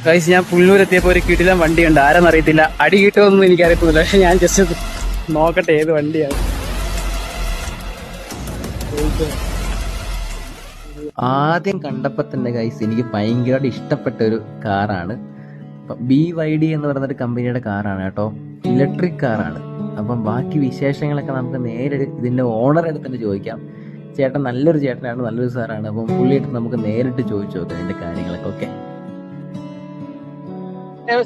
Guys, ഞാൻ പുല്ലൂരെത്തിയപ്പോ ഒരു കിടിലം വണ്ടിയുണ്ട്. ആരെന്നറിയത്തില്ല, അടി കിട്ടുമെന്നൊന്നും എനിക്കറിയത്തില്ല. പക്ഷെ ഞാൻ ജസ്റ്റ് നോക്കട്ടെ ഏത് വണ്ടിയാണ്. ആദ്യം കണ്ടപ്പോൾ തന്നെ ഗൈസ് എനിക്ക് ഭയങ്കരമായിട്ട് ഇഷ്ടപ്പെട്ട ഒരു കാറാണ്. BYD എന്ന് പറയുന്നൊരു കമ്പനിയുടെ കാറാണ് കേട്ടോ. ഇലക്ട്രിക് കാറാണ്. അപ്പം ബാക്കി വിശേഷങ്ങളൊക്കെ നമുക്ക് നേരെ ഇതിന്റെ ഓണർ അടുത്ത് തന്നെ ചോദിക്കാം. ചേട്ടൻ നല്ലൊരു ചേട്ടനാണ്, നല്ലൊരു സാറാണ്. അപ്പം പുള്ളിയായിട്ട് നമുക്ക് നേരിട്ട് ചോദിച്ചു നോക്കാം ഇതിന്റെ കാര്യങ്ങളൊക്കെ. ഓക്കെ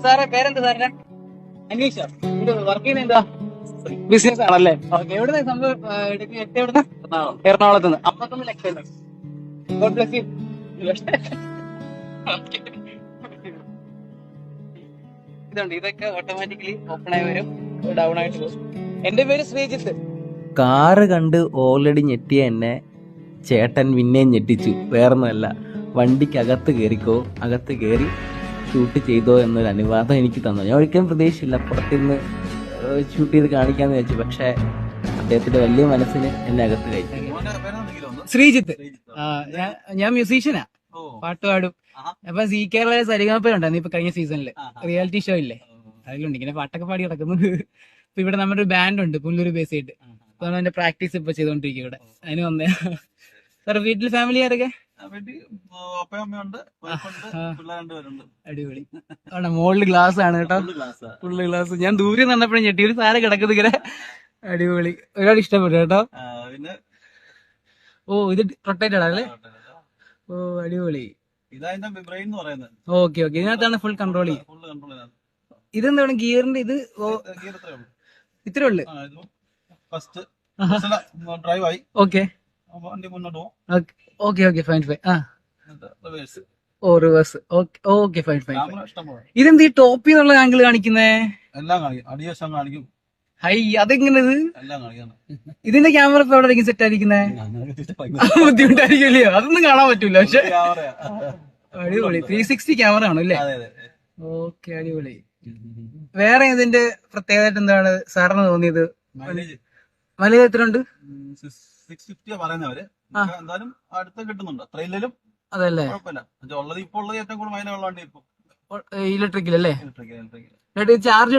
സാറേ, പേരെന്താ സാറിന്റെ? അനീഷ. വർക്ക് ചെയ്യുന്നത് എന്താ? ബിസിനസ് ആണല്ലേ? ഓക്കെ. എവിടെ സംഭവം? എവിടുന്ന? എറണാകുളത്ത് നിന്ന്. 51 ലക്ഷം. God bless you. ഇതുണ്ട്, ഇതൊക്കെ ഓട്ടോമാറ്റിക്കലി ഓപ്പൺ ആയി വരും, ഡൗൺ ആയിട്ട് പോകും. എന്റെ പേര് ശ്രീജിത്ത്. കാറ് കണ്ട് ഓൾറെഡി ഞെട്ടിയ എന്നെ ചേട്ടൻ പിന്നെയും ഞെട്ടിച്ചു. വേറൊന്നുമല്ല, വണ്ടിക്കകത്ത് കയറിക്കോ, അകത്ത് കയറി ഷൂട്ട് ചെയ്തോ എന്നൊരു അനുവാദം എനിക്ക് തന്നു. ഞാൻ ഒരിക്കലും പ്രതീക്ഷിച്ചില്ല പുറത്തുനിന്ന് ഷൂട്ട് ചെയ്ത് കാണിക്കാന്ന് വെച്ചു. പക്ഷെ അദ്ദേഹത്തിന്റെ വലിയ മനസ്സിന് എന്നെ അകത്ത് കയറ്റി. ശ്രീജിത്ത്. ഞാൻ മ്യൂസീഷ്യനാ, പാട്ട് പാടും. അപ്പൊ സി കേരള സരിഗമപ്പനുണ്ടായിരുന്നു ഇപ്പൊ കഴിഞ്ഞ സീസണില്, റിയാലിറ്റി ഷോ ഇല്ലേ, അതിലുണ്ട് ഇങ്ങനെ പാട്ടൊക്കെ പാടി നടക്കുന്നത്. ഇപ്പൊ ഇവിടെ നമ്മുടെ ഒരു ബാൻഡ് ഉണ്ട് പുല്ലൂര് ബേസ് ചെയ്തിട്ട്. അപ്പൊ അതിന്റെ പ്രാക്ടീസ് ഇപ്പൊ ചെയ്തോണ്ടിരിക്കും ഇവിടെ. അതിന് വന്നേ. സാർ, വീട്ടിൽ ഫാമിലി ആരൊക്കെ? അടിപൊളി. അവിടെ മുകളിൽ ഗ്ലാസ് ആണ് കേട്ടോ, ഫുള്ള് ഗ്ലാസ്. ഞാൻ ദൂരെ നിന്നപ്പോഴും ഞെട്ടി, ഒരു സാരം കിടക്കുന്നത് ഇങ്ങനെ. അടിപൊളി, ഒരുപാട് ഇഷ്ടപ്പെട്ടു കേട്ടോ. ഓ, ഇത് റൊട്ടേറ്റഡ് ആണല്ലേ? ഓ, അടിപൊളി. ഓക്കെ ഓക്കെ, ഇതിനകത്താണ് ഫുൾ കൺട്രോൾ ചെയ്യുക. ഇതെന്താണ് ഗിയറിന്റെ ഇത്? ഇത്രേ ഉള്ളു. Okay okay okay, fine fine. ഓ, റിവേഴ്സ്. Okay fine fine. ഇതെന്ത് ഈ ടോപ്പിൽ നിന്നുള്ള ആംഗിൾ കാണിക്കുന്നേ? ഹൈ, അതെങ്ങനെ ഇത്? ഇതിന്റെ ക്യാമറ ഇപ്പൊ എവിടെ സെറ്റ് ആയിരിക്കുന്നേ? ബുദ്ധിമുട്ടായിരിക്കുമല്ലോ, അതൊന്നും കാണാൻ പറ്റൂല. പക്ഷെ അടിപൊളി 360 ക്യാമറ ആണ് അല്ലേ? ഓക്കെ, അടിപൊളി. വേറെ ഇതിന്റെ പ്രത്യേകത എന്താണ് സാറിന് തോന്നിയത്? മൈലേജ് എത്ര ഉണ്ട്? 650 പറയുന്നവര്, എന്തായാലും അടുത്ത് കിട്ടുന്നുണ്ട്. ട്രെയിനിലും അതല്ലേ ഏറ്റവും കൂടുതൽ മൈലേജ് ഉള്ള വണ്ടി ഇപ്പൊ ഇലക്ട്രിക്കൽ അല്ലേ? ചാർജ്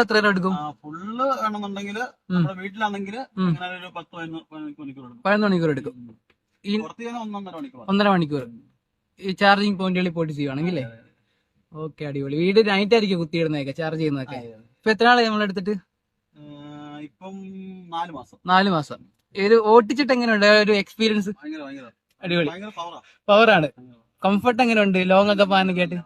എത്ര നേരം എടുക്കും? ഫുള്ള് വേണമെന്നുണ്ടെങ്കിൽ നമ്മുടെ വീട്ടിലാണെങ്കിൽ ഒരു 11 മണിക്കൂർ എടുക്കും. 1.5 മണിക്കൂർ ഈ ചാർജിങ് പോയിന്റുകളിൽ പോയിട്ട് ചെയ്യുവാണെങ്കിലേ. ഓക്കെ, അടിപൊളി. വീട് നൈറ്റ് ആയിരിക്കും കുത്തിയിടുന്നതൊക്കെ, ചാർജ് ചെയ്യുന്നതൊക്കെ. ഇപ്പൊ എത്ര നാളെ നമ്മളെടുത്തിട്ട്? ഇപ്പം 4 മാസം. ഇത് ഓട്ടിച്ചിട്ട് എങ്ങനെയുണ്ട് ഒരു എക്സ്പീരിയൻസ്? അടിപൊളി, പവറാണ്. കംഫർട്ട് എങ്ങനെയുണ്ട് ലോങ് ഒക്കെ പോകാനൊക്കെ ആയിട്ട്?